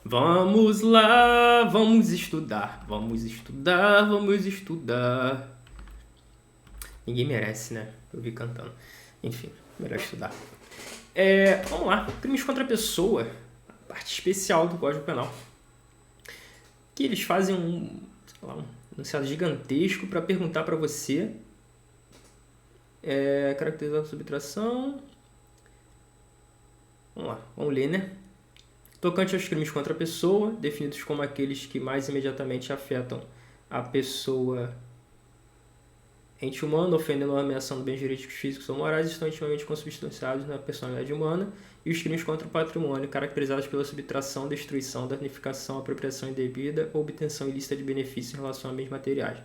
Vamos lá, vamos estudar, vamos estudar, vamos estudar. Ninguém merece, né? Eu vi cantando. Enfim, melhor estudar. Vamos lá, crimes contra a pessoa, a parte especial do Código Penal. Que eles fazem um enunciado gigantesco para perguntar para você caracterizar a subtração. Vamos lá, vamos ler, né? Tocante aos crimes contra a pessoa, definidos como aqueles que mais imediatamente afetam a pessoa ente humano, ofendendo ou ameaçando bens jurídicos, físicos ou morais, estão intimamente consubstanciados na personalidade humana, e os crimes contra o patrimônio, caracterizados pela subtração, destruição, danificação, apropriação indevida ou obtenção ilícita de benefícios em relação a bens materiais.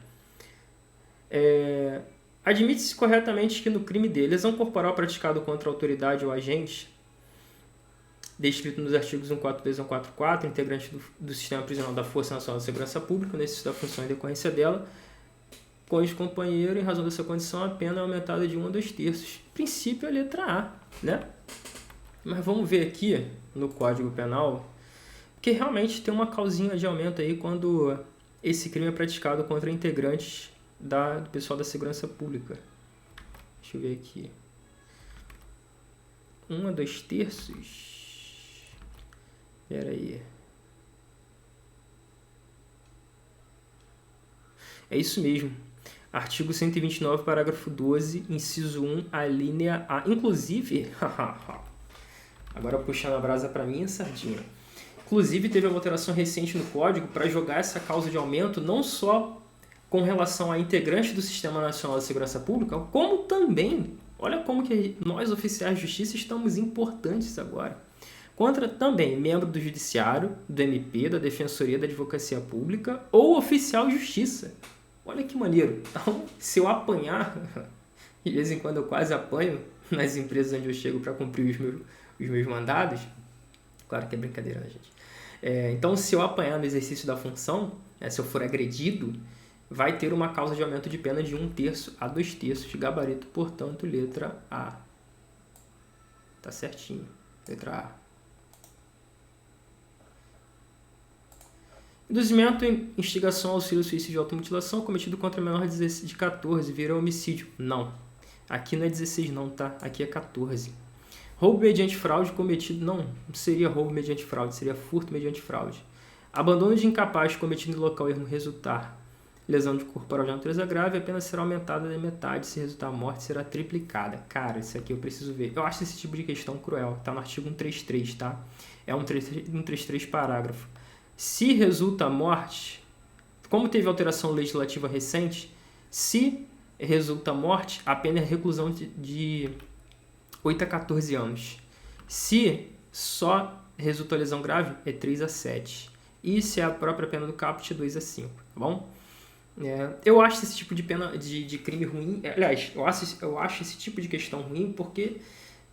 Admite-se corretamente que no crime de lesão corporal praticado contra a autoridade ou agente, descrito nos artigos 142 e 144, integrante do sistema prisional da Força Nacional de Segurança Pública, no exercício da função em decorrência dela, com o companheiro, em razão dessa condição, a pena é aumentada de 1 a 2/3. Princípio é a letra A, né? Mas vamos ver aqui no Código Penal, que realmente tem uma causinha de aumento aí quando esse crime é praticado contra integrantes do pessoal da segurança pública. Deixa eu ver aqui. 1 a 2/3. Espera aí. É isso mesmo. Artigo 129, parágrafo 12, inciso 1, a linha A. Inclusive, agora puxando a brasa para mim, sardinha. Inclusive, teve uma alteração recente no Código para jogar essa causa de aumento não só com relação a integrantes do Sistema Nacional de Segurança Pública, como também, olha como que nós, oficiais de justiça, estamos importantes agora, contra também membro do Judiciário, do MP, da Defensoria da Advocacia Pública ou oficial de justiça. Olha que maneiro. Então, se eu apanhar, de vez em quando eu quase apanho nas empresas onde eu chego para cumprir os meus mandados, claro que é brincadeira, né, gente? Então, se eu apanhar no exercício da função, se eu for agredido, vai ter uma causa de aumento de pena de 1/3 a 2/3, gabarito, portanto, letra A. Tá certinho, letra A. Induzimento, instigação, auxílio, suicídio e automutilação cometido contra menor de 14 vira homicídio. Não. Aqui não é 16 não, tá? Aqui é 14. Roubo mediante fraude cometido... Não seria roubo mediante fraude, seria furto mediante fraude. Abandono de incapaz cometido no local erro resultar lesão de corporal de natureza grave, a pena será aumentada da metade, se resultar a morte será triplicada. Cara, isso aqui eu preciso ver. Eu acho esse tipo de questão cruel. Tá no artigo 133, tá? É 133 parágrafo. Se resulta a morte, como teve alteração legislativa recente, se resulta a morte, a pena é reclusão de 8 a 14 anos. Se só resulta lesão grave, é 3 a 7. E se é a própria pena do caput, é 2 a 5, tá bom? Eu acho esse tipo de pena de crime ruim. Aliás, eu acho esse tipo de questão ruim porque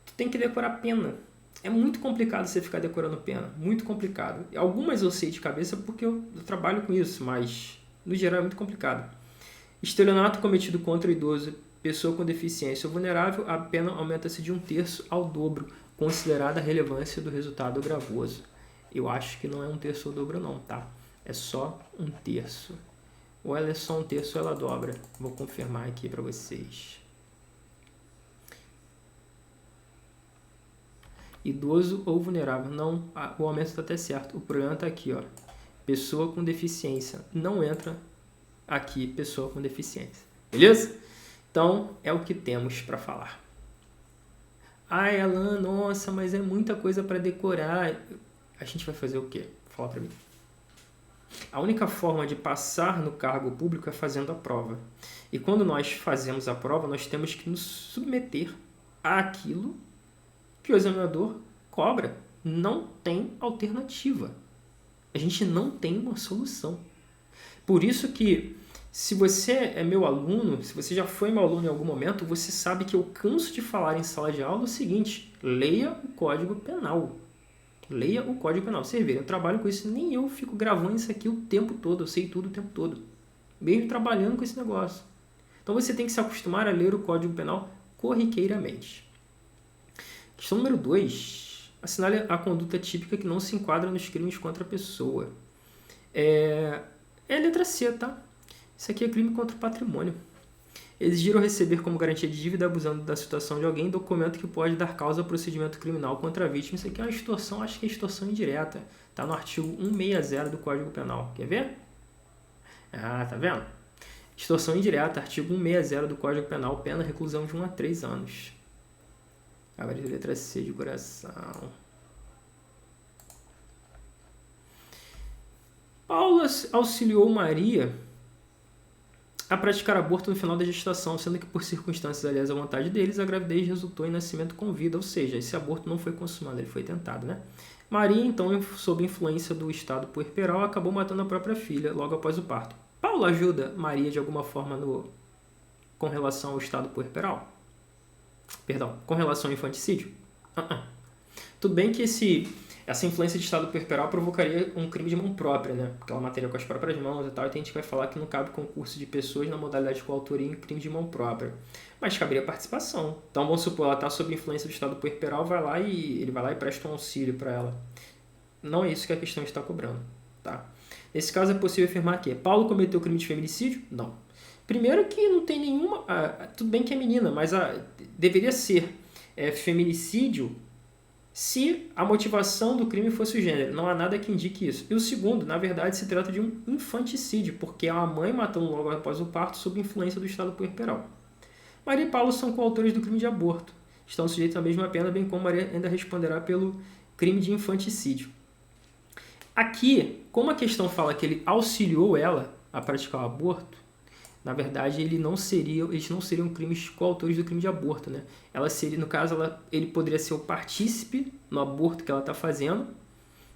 tu tem que decorar pena. É muito complicado você ficar decorando pena, muito complicado. Algumas eu sei de cabeça porque eu trabalho com isso, mas no geral é muito complicado. Estelionato cometido contra idoso, pessoa com deficiência ou vulnerável, a pena aumenta-se de 1/3 ao dobro, considerada a relevância do resultado gravoso. Eu acho que não é 1/3 ou dobro não, tá? É só 1/3. Ou ela é só 1/3 ou ela dobra. Vou confirmar aqui para vocês. Idoso ou vulnerável. Não, o aumento está até certo. O problema está aqui, ó. Pessoa com deficiência. Não entra aqui pessoa com deficiência. Beleza? Então, é o que temos para falar. Ai, Alan, nossa, mas é muita coisa para decorar. A gente vai fazer o quê? Fala para mim. A única forma de passar no cargo público é fazendo a prova. E quando nós fazemos a prova, nós temos que nos submeter àquilo que o examinador cobra. Não tem alternativa. A gente não tem uma solução. Por isso que, se você é meu aluno, se você já foi meu aluno em algum momento, você sabe que eu canso de falar em sala de aula o seguinte: leia o Código Penal. Leia o Código Penal. Você vê, eu trabalho com isso, nem eu fico gravando isso aqui o tempo todo, eu sei tudo o tempo todo. Mesmo trabalhando com esse negócio. Então você tem que se acostumar a ler o Código Penal corriqueiramente. Questão número 2. Assinale a conduta típica que não se enquadra nos crimes contra a pessoa. É a letra C, tá? Isso aqui é crime contra o patrimônio. Exigir ou receber como garantia de dívida, abusando da situação de alguém, documento que pode dar causa a procedimento criminal contra a vítima. Isso aqui é uma extorsão, acho que é extorsão indireta. Está no artigo 160 do Código Penal. Quer ver? Ah, tá vendo? Extorsão indireta, artigo 160 do Código Penal, pena reclusão de 1 a 3 anos. Agora a letra C de coração. Paulo auxiliou Maria a praticar aborto no final da gestação, sendo que por circunstâncias alheias à vontade deles, a gravidez resultou em nascimento com vida, ou seja, esse aborto não foi consumado, ele foi tentado, né? Maria, então, sob influência do estado puerperal, acabou matando a própria filha logo após o parto. Paulo ajuda Maria de alguma forma com relação ao estado puerperal? Perdão, com relação ao infanticídio? Tudo bem que essa influência de estado puerperal provocaria um crime de mão própria, né? Porque ela mataria com as próprias mãos e tal, e tem gente que vai falar que não cabe concurso de pessoas na modalidade de coautoria em crime de mão própria. Mas caberia participação. Então, vamos supor, ela está sob influência do estado puerperal, ele vai lá e presta um auxílio para ela. Não é isso que a questão está cobrando, tá? Nesse caso, é possível afirmar que Paulo cometeu crime de feminicídio? Não. Primeiro que não tem nenhuma... tudo bem que é menina, mas deveria ser feminicídio se a motivação do crime fosse o gênero. Não há nada que indique isso. E o segundo, na verdade, se trata de um infanticídio, porque é a mãe matando logo após o parto sob influência do estado puerperal. Maria e Paulo são coautores do crime de aborto. Estão sujeitos à mesma pena, bem como Maria ainda responderá pelo crime de infanticídio. Aqui, como a questão fala que ele auxiliou ela a praticar o aborto, na verdade, eles não seriam crimes coautores do crime de aborto, né? Ela seria, no caso, ele poderia ser o partícipe no aborto que ela está fazendo,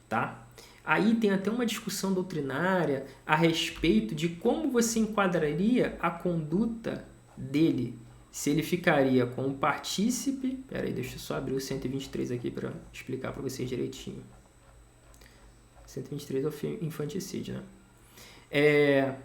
tá? Aí tem até uma discussão doutrinária a respeito de como você enquadraria a conduta dele. Se ele ficaria como partícipe... Peraí, deixa eu só abrir o 123 aqui para explicar para vocês direitinho. 123 é o infanticídio, né?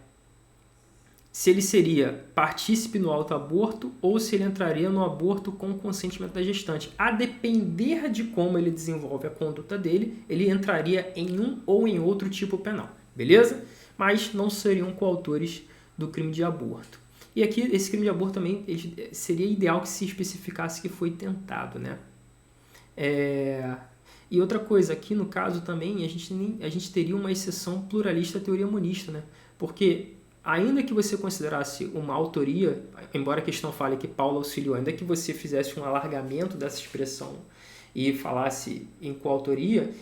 Se ele seria partícipe no autoaborto ou se ele entraria no aborto com o consentimento da gestante. A depender de como ele desenvolve a conduta dele, ele entraria em um ou em outro tipo penal, beleza? Mas não seriam coautores do crime de aborto. E aqui, esse crime de aborto também seria ideal que se especificasse que foi tentado, né? E outra coisa, aqui no caso também, a gente teria uma exceção pluralista à teoria monista, né? Porque ainda que você considerasse uma autoria, embora a questão fale que Paulo auxiliou, ainda que você fizesse um alargamento dessa expressão e falasse em coautoria,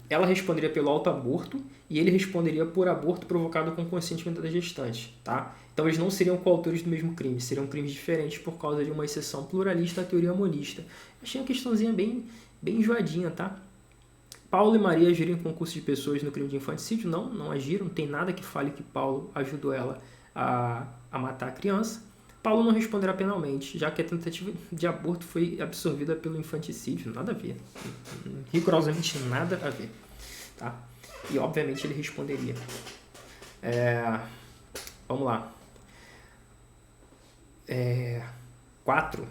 ela responderia pelo autoaborto e ele responderia por aborto provocado com consentimento da gestante, tá? Então eles não seriam coautores do mesmo crime, seriam crimes diferentes por causa de uma exceção pluralista à teoria monista. Achei uma questãozinha bem enjoadinha, tá? Paulo e Maria agiram em concurso de pessoas no crime de infanticídio? Não agiram. Não tem nada que fale que Paulo ajudou ela a matar a criança. Paulo não responderá penalmente, já que a tentativa de aborto foi absorvida pelo infanticídio. Nada a ver. Rigorosamente nada a ver. Tá? E, obviamente, ele responderia. Vamos lá. 4.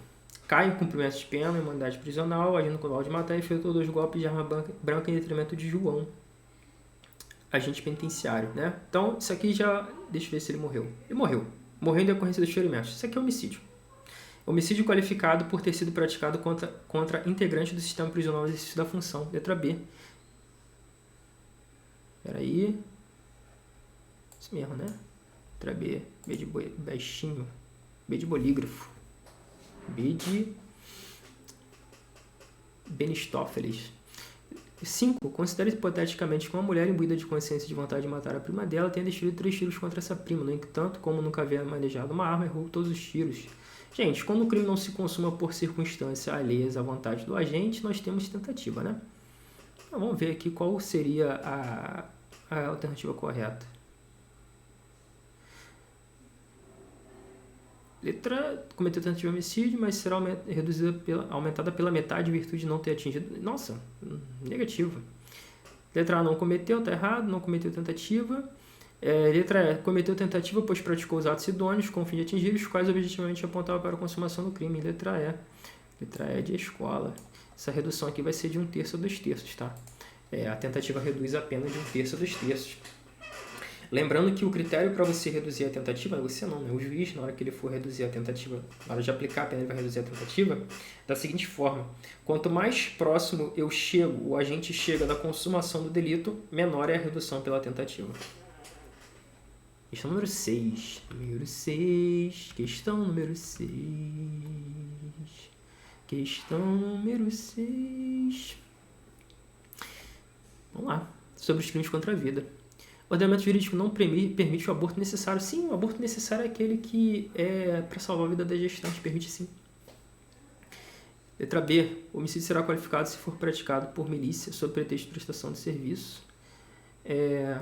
Cai em cumprimento de pena, imunidade prisional, agindo com o de matar e efetuou 2 golpes de arma branca em detrimento de João, agente penitenciário, né? Então, isso aqui já... Deixa eu ver se ele morreu. Ele morreu. Morreu em decorrência dos ferimentos. Isso aqui é homicídio. Homicídio qualificado por ter sido praticado contra integrante do sistema prisional no exercício da função. Letra B. Peraí. Isso mesmo, né? Letra B. B de baixinho. B de bolígrafo. B de Benistófeles. 5. Considere hipoteticamente que uma mulher imbuída de consciência de vontade de matar a prima dela tenha desferido 3 tiros contra essa prima. No entanto, como nunca havia manejado uma arma, errou todos os tiros. Gente, quando o crime não se consuma por circunstâncias alheias à vontade do agente, nós temos tentativa, né? Então, vamos ver aqui qual seria a alternativa correta. Letra, cometeu tentativa de homicídio, mas será aumentada pela metade em virtude de não ter atingido... Nossa, negativo. Letra A, não cometeu, tá errado, não cometeu tentativa. Letra E, cometeu tentativa, pois praticou os atos idôneos com o fim de atingir os quais objetivamente apontavam para a consumação do crime. Letra E, Letra E de escola. Essa redução aqui vai ser de 1/3 a 2/3, tá? A tentativa reduz a pena de 1/3 a 2/3. Lembrando que o critério para você reduzir a tentativa, você não, né? O juiz, na hora que ele for reduzir a tentativa, na hora de aplicar a pena, ele vai reduzir a tentativa da seguinte forma: quanto mais próximo eu chego, o agente chega da consumação do delito, menor é a redução pela tentativa. Questão número 6. Questão número 6. Questão número 6. Vamos lá. Sobre os crimes contra a vida. O ordenamento jurídico não permite o aborto necessário. Sim, o aborto necessário é aquele que é para salvar a vida da gestante. Permite sim. Letra B. O homicídio será qualificado se for praticado por milícia sob pretexto de prestação de serviço. De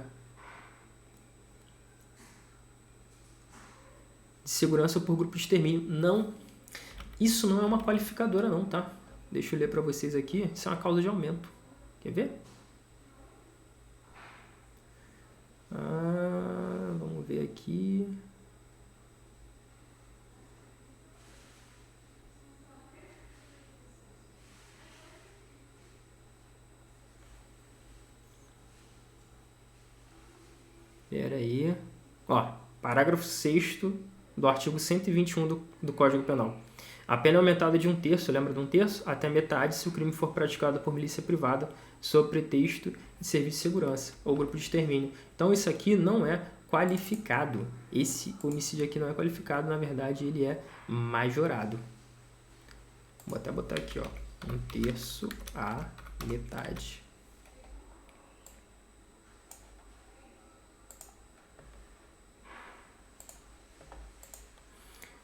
segurança ou por grupo de extermínio. Não. Isso não é uma qualificadora não, tá? Deixa eu ler para vocês aqui. Isso é uma causa de aumento. Quer ver? Vamos ver aqui. Espera aí. Parágrafo 6º do artigo 121 do Código Penal. A pena é aumentada de 1/3, lembra de 1/3? Até metade se o crime for praticado por milícia privada sob pretexto de serviço de segurança ou grupo de extermínio. Então isso aqui não é qualificado. Esse homicídio aqui não é qualificado, na verdade ele é majorado. Vou até botar aqui, 1/3 a metade.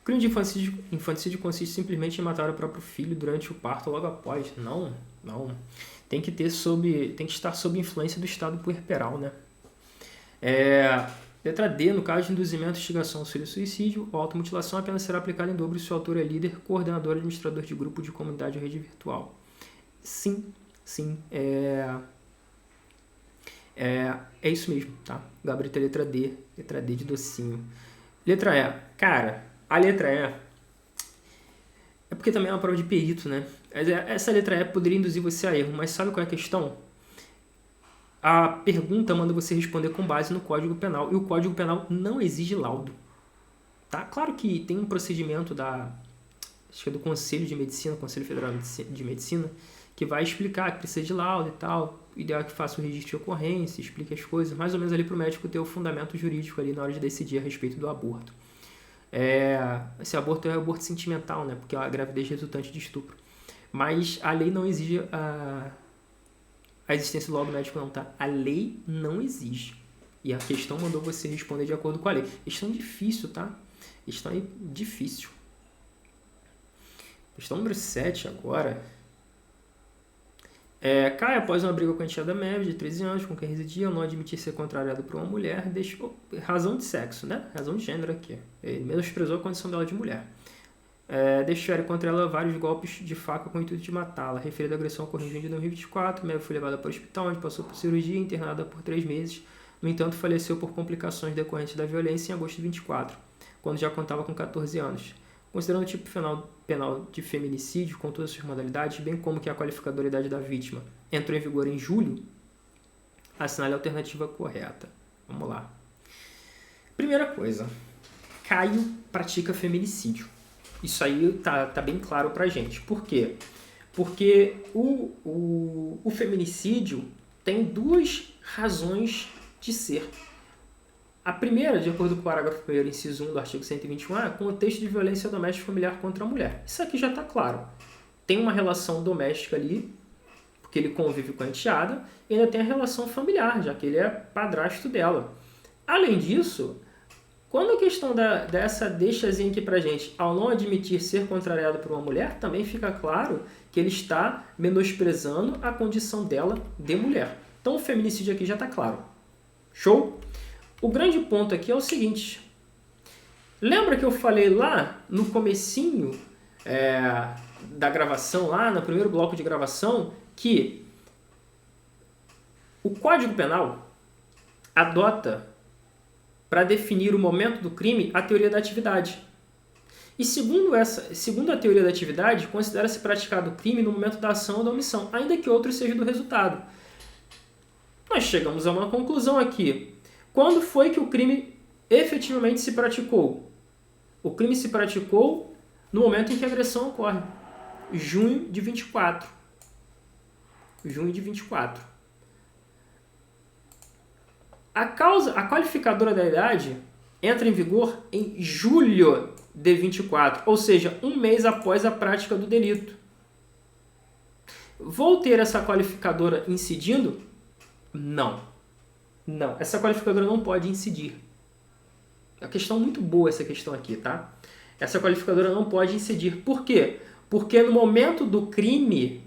O crime de infanticídio consiste simplesmente em matar o próprio filho durante o parto ou logo após. Não. Tem que estar sob influência do estado puerperal, né? Letra D, no caso de induzimento, instigação, auxílio suicídio ou automutilação, a pena será aplicada em dobro se o autor é líder, coordenador, administrador de grupo, de comunidade ou rede virtual. Sim. É isso mesmo, tá? Gabarito é letra D de docinho. Letra E. Cara, a letra E é porque também é uma prova de perito, né? Essa letra E poderia induzir você a erro, mas sabe qual é a questão? A pergunta manda você responder com base no Código Penal, e o Código Penal não exige laudo. Tá? Claro que tem um procedimento acho que é do Conselho de Medicina, Conselho Federal de Medicina, que vai explicar que precisa de laudo e tal. O ideal é que faça um registro de ocorrência, explique as coisas, mais ou menos ali para o médico ter o fundamento jurídico ali na hora de decidir a respeito do aborto. Esse aborto é aborto sentimental, né? Porque é a gravidez resultante de estupro. Mas a lei não exige a existência do laudo médico não, tá? A lei não exige. E a questão mandou você responder de acordo com a lei. Questão difícil, tá? Questão aí difícil. Questão número 7 agora. Cai após uma briga com a enteada média de 13 anos com quem residia, ao não admitir ser contrariado por uma mulher, razão de sexo, né? Razão de gênero aqui. Ele menosprezou a condição dela de mulher. Deixaram contra ela vários golpes de faca com o intuito de matá-la. Referida agressão ocorreu em junho de 2024. Mel foi levada para o hospital, onde passou por cirurgia e internada por 3 meses. No entanto, faleceu por complicações decorrentes da violência em agosto de 24, quando já contava com 14 anos. Considerando o tipo penal de feminicídio, com todas as suas modalidades, bem como que a qualificadora da vítima entrou em vigor em julho, assinale a alternativa correta. Vamos lá. Primeira coisa, Caio pratica feminicídio. Isso aí tá bem claro pra gente. Por quê? Porque o feminicídio tem 2 razões de ser. A primeira, de acordo com o parágrafo 1º, inciso 1 do artigo 121, é contexto de violência doméstica familiar contra a mulher. Isso aqui já está claro. Tem uma relação doméstica ali, porque ele convive com a enteada, e ainda tem a relação familiar, já que ele é padrasto dela. Além disso, quando a questão dessa deixazinha aqui pra gente, ao não admitir ser contrariado por uma mulher, também fica claro que ele está menosprezando a condição dela de mulher. Então o feminicídio aqui já está claro. Show? O grande ponto aqui é o seguinte. Lembra que eu falei lá no comecinho da gravação, lá no primeiro bloco de gravação, que o Código Penal adota, para definir o momento do crime, a teoria da atividade. E segundo a teoria da atividade, considera-se praticado o crime no momento da ação ou da omissão, ainda que outro seja do resultado. Nós chegamos a uma conclusão aqui. Quando foi que o crime efetivamente se praticou? O crime se praticou no momento em que a agressão ocorre. Junho de 24. Junho de 24. A qualificadora da idade entra em vigor em julho de 24, ou seja, um mês após a prática do delito. Vou ter essa qualificadora incidindo? Não. Não, essa qualificadora não pode incidir. É uma questão muito boa essa questão aqui, tá? Essa qualificadora não pode incidir. Por quê? Porque no momento do crime,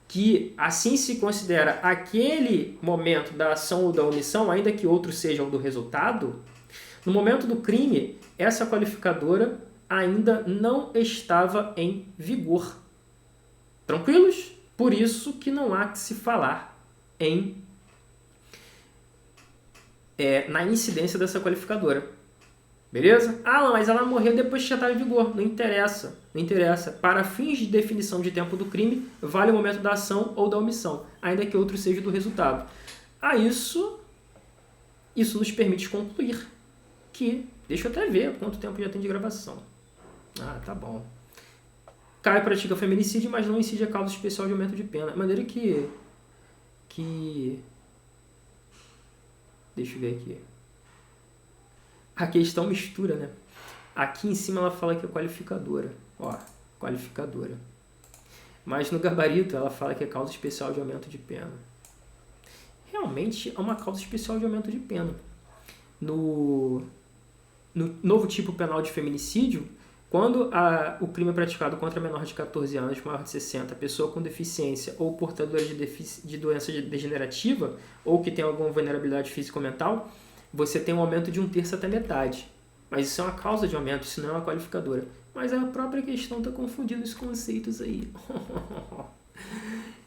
que assim se considera aquele momento da ação ou da omissão, ainda que outro seja o do resultado, no momento do crime, essa qualificadora ainda não estava em vigor. Tranquilos? Por isso que não há que se falar na incidência dessa qualificadora. Beleza? Ah, mas ela morreu depois que já estava em vigor. Não interessa. Não interessa. Para fins de definição de tempo do crime, vale o momento da ação ou da omissão, ainda que outro seja do resultado. Isso nos permite concluir que... Deixa eu até ver quanto tempo já tem de gravação. Ah, tá bom. Caio pratica feminicídio, mas não incide a causa especial de aumento de pena. De maneira que... Deixa eu ver aqui. A questão mistura, né? Aqui em cima ela fala que é qualificadora. Ó, qualificadora. Mas no gabarito ela fala que é causa especial de aumento de pena. Realmente é uma causa especial de aumento de pena. No novo tipo penal de feminicídio, quando o crime é praticado contra menor de 14 anos, maior de 60, pessoa com deficiência ou portadora de doença degenerativa, ou que tem alguma vulnerabilidade física ou mental, você tem um aumento de 1/3 até metade. Mas isso é uma causa de aumento, isso não é uma qualificadora. Mas a própria questão está confundindo os conceitos aí.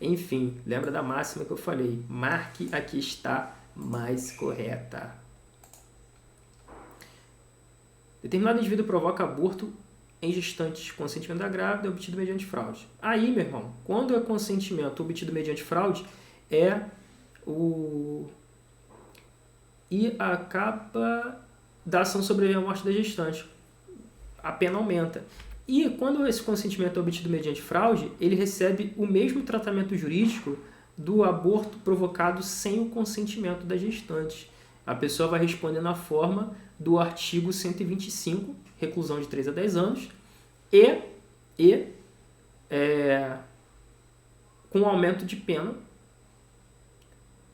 Enfim, lembra da máxima que eu falei. Marque a que está mais correta. Determinado indivíduo provoca aborto em gestantes com consentimento da grávida obtido mediante fraude. Aí, meu irmão, quando é consentimento obtido mediante fraude, e acaba da ação sobreviver à morte da gestante. A pena aumenta. E quando esse consentimento é obtido mediante fraude, ele recebe o mesmo tratamento jurídico do aborto provocado sem o consentimento da gestante. A pessoa vai responder na forma do artigo 125, reclusão de 3 a 10 anos, com aumento de pena,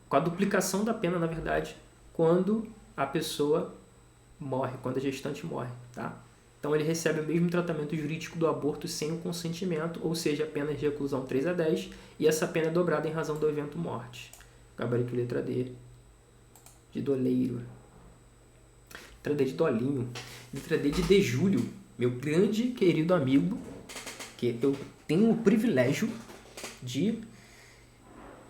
com a duplicação da pena, na verdade, quando a pessoa morre, quando a gestante morre, tá? Então ele recebe o mesmo tratamento jurídico do aborto sem o consentimento, ou seja, apenas de reclusão 3 a 10, e essa pena é dobrada em razão do evento morte. Gabarito letra D, de doleiro. Letra D de dolinho. Letra D de Dejúlio, meu grande querido amigo, que eu tenho o privilégio de,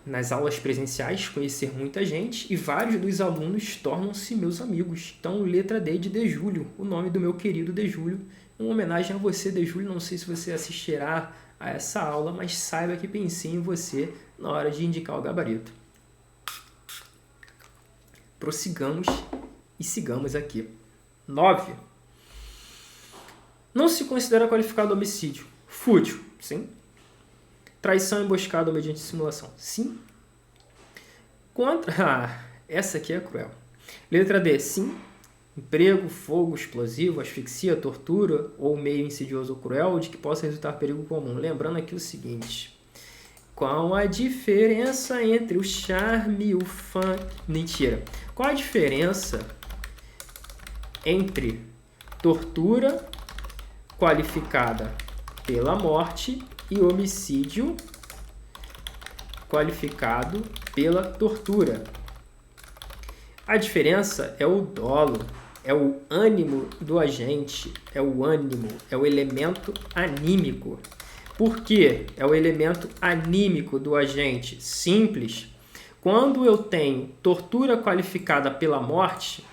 nas aulas presenciais, conhecer muita gente, e vários dos alunos tornam-se meus amigos. Então, letra D de Dejúlio, o nome do meu querido Dejúlio, uma homenagem a você, Dejúlio. Não sei se você assistirá a essa aula, mas saiba que pensei em você na hora de indicar o gabarito. Prossigamos e sigamos aqui. 9. Não se considera qualificado homicídio. Fútil, sim. Traição emboscada mediante simulação, sim. Essa aqui é cruel. Letra D, sim. Emprego, fogo, explosivo, asfixia, tortura ou meio insidioso ou cruel de que possa resultar perigo comum. Lembrando aqui o seguinte: qual a diferença entre o charme e o fã? Mentira. Qual a diferença entre tortura qualificada pela morte e homicídio qualificado pela tortura? A diferença é o dolo, é o ânimo do agente, é o ânimo, é o elemento anímico. Por que é o elemento anímico do agente? Simples. Quando eu tenho tortura qualificada pela morte,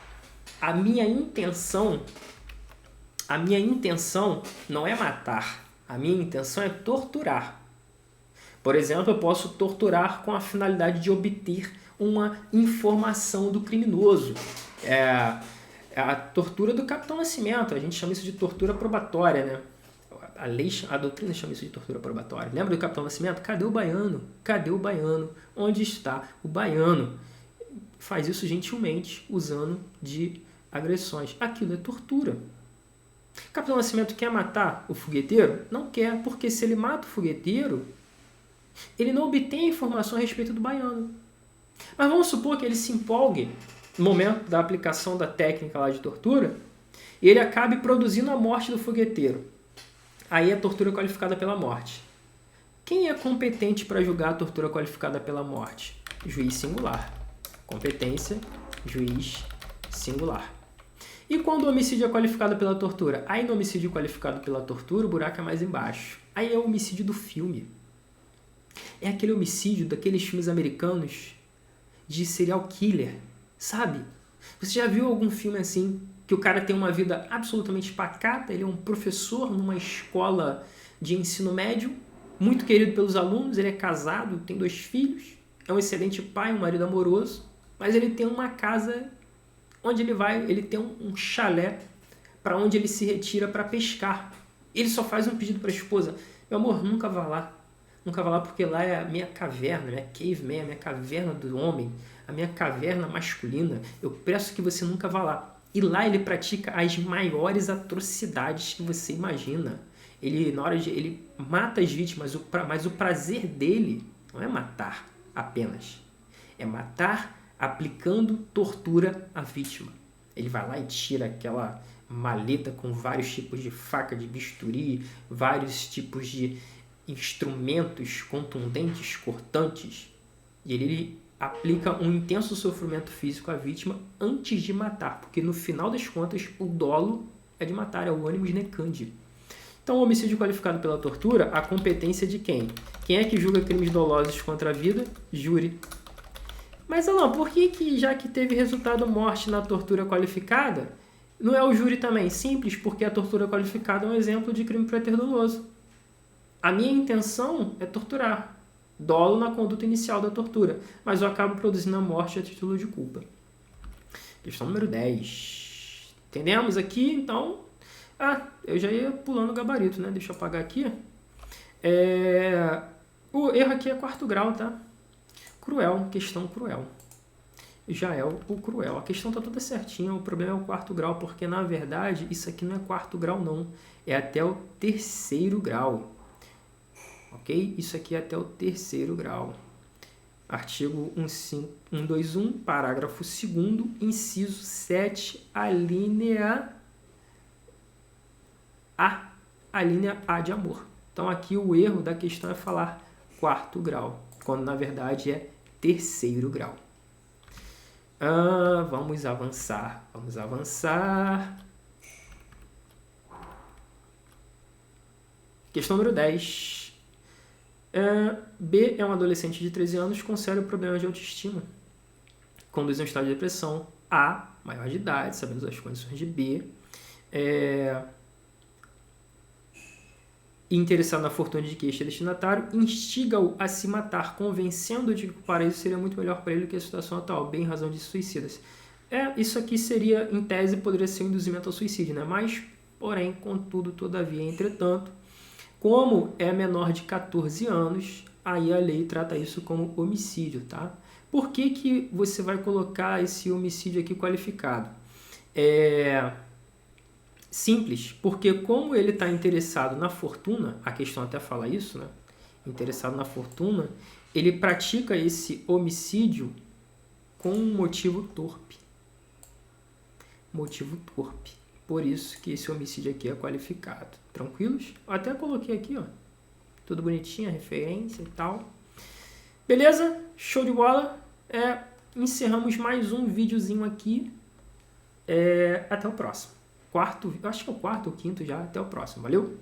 a minha intenção a minha intenção não é matar, a minha intenção é torturar. Por exemplo, eu posso torturar com a finalidade de obter uma informação do criminoso. É a tortura do Capitão Nascimento, a gente chama isso de tortura probatória, né? A doutrina chama isso de tortura probatória. Lembra do Capitão Nascimento? Cadê o baiano? Cadê o baiano? Onde está o baiano? Faz isso gentilmente, usando de agressões. Aquilo é tortura. O Capitão Nascimento quer matar o fogueteiro? Não quer, porque se ele mata o fogueteiro, ele não obtém informação a respeito do baiano. Mas vamos supor que ele se empolgue no momento da aplicação da técnica lá de tortura e ele acabe produzindo a morte do fogueteiro. Aí é tortura qualificada pela morte. Quem é competente para julgar a tortura qualificada pela morte? Juiz singular. Competência, juiz singular. E quando o homicídio é qualificado pela tortura? Aí no homicídio qualificado pela tortura, o buraco é mais embaixo. Aí é o homicídio do filme. É aquele homicídio daqueles filmes americanos de serial killer, sabe? Você já viu algum filme assim, que o cara tem uma vida absolutamente pacata, ele é um professor numa escola de ensino médio, muito querido pelos alunos, ele é casado, tem 2 filhos, é um excelente pai, um marido amoroso, mas ele tem uma casa onde ele vai, ele tem um chalé para onde ele se retira para pescar. Ele só faz um pedido para a esposa: meu amor, nunca vá lá. Nunca vá lá porque lá é a minha caverna, minha caveman, a minha caverna do homem, a minha caverna masculina. Eu peço que você nunca vá lá. E lá ele pratica as maiores atrocidades que você imagina. Ele, na hora de, ele mata as vítimas, mas o prazer dele não é matar apenas. É matar aplicando tortura à vítima. Ele vai lá e tira aquela maleta com vários tipos de faca, de bisturi, vários tipos de instrumentos contundentes, cortantes, e ele aplica um intenso sofrimento físico à vítima antes de matar, porque no final das contas o dolo é de matar, é o animus necandi. Então, o homicídio qualificado pela tortura, a competência é de quem? Quem é que julga crimes dolosos contra a vida? Júri. Mas, Alan, por que já que teve resultado morte na tortura qualificada, não é o júri também? Simples, porque a tortura qualificada é um exemplo de crime preterdoloso. A minha intenção é torturar. Dolo na conduta inicial da tortura, mas eu acabo produzindo a morte a título de culpa. Questão número 10. Entendemos aqui, então... eu já ia pulando o gabarito, né? Deixa eu apagar aqui. O erro aqui é 4º grau, tá? Cruel, questão cruel. Já é o cruel. A questão tá toda certinha, o problema é o 4º grau, porque na verdade isso aqui não é 4º grau não, é até o 3º grau. Ok? Isso aqui é até o 3º grau. Artigo 121, parágrafo 2º, inciso 7, a linha A de amor. Então aqui o erro da questão é falar 4º grau, quando na verdade é 3º grau. Vamos avançar. Questão número 10. B é um adolescente de 13 anos com sério problema de autoestima. Conduz a um estado de depressão. A, maior de idade, sabemos as condições de B. Interessado na fortuna de que este destinatário, instiga-o a se matar, convencendo-o de que o paraíso seria muito melhor para ele do que a situação atual, bem em razão de suicidas. Isso aqui seria, em tese, poderia ser um induzimento ao suicídio, né? Mas, porém, contudo, todavia, entretanto, como é menor de 14 anos, aí a lei trata isso como homicídio, tá? Por que você vai colocar esse homicídio aqui qualificado? Simples, porque como ele está interessado na fortuna, a questão até fala isso, né? Interessado na fortuna, ele pratica esse homicídio com um motivo torpe. Por isso que esse homicídio aqui é qualificado. Tranquilos? Eu até coloquei aqui, ó. Tudo bonitinho, a referência e tal. Beleza? Show de bola. Encerramos mais um videozinho aqui. Até o próximo. Eu acho que é o 4º ou 5º já. Até o próximo. Valeu?